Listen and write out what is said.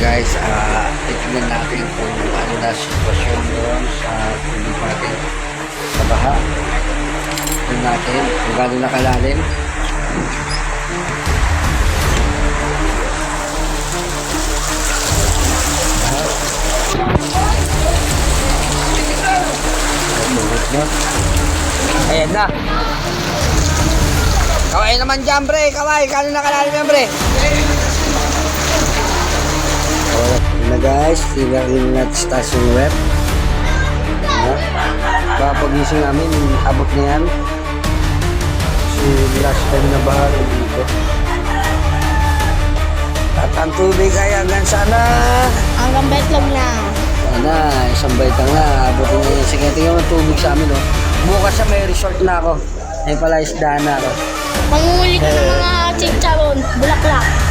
guys, tignan natin kung ano na sitwasyon doon sa tubig natin sa baha. Tignan natin kung gano'n nakalalim. Ayan na. Kaway naman dyan, pre. Kaway, gano'n nakalalim yan, pre. Yun na guys, tingnan natin station web. Papagising namin, abot na yan. Kasi last time na bahari dito. At ang tubig ay hanggang sana. Hanggang betlog na. Sana, isang baitang na. Abutin na yan. Sige, tingnan mo tubig sa amin. Oh. Bukas sa may resort na ako. Ay pala isdaan na ako. Mangunguli ka ng mga chicharon, bulaklak.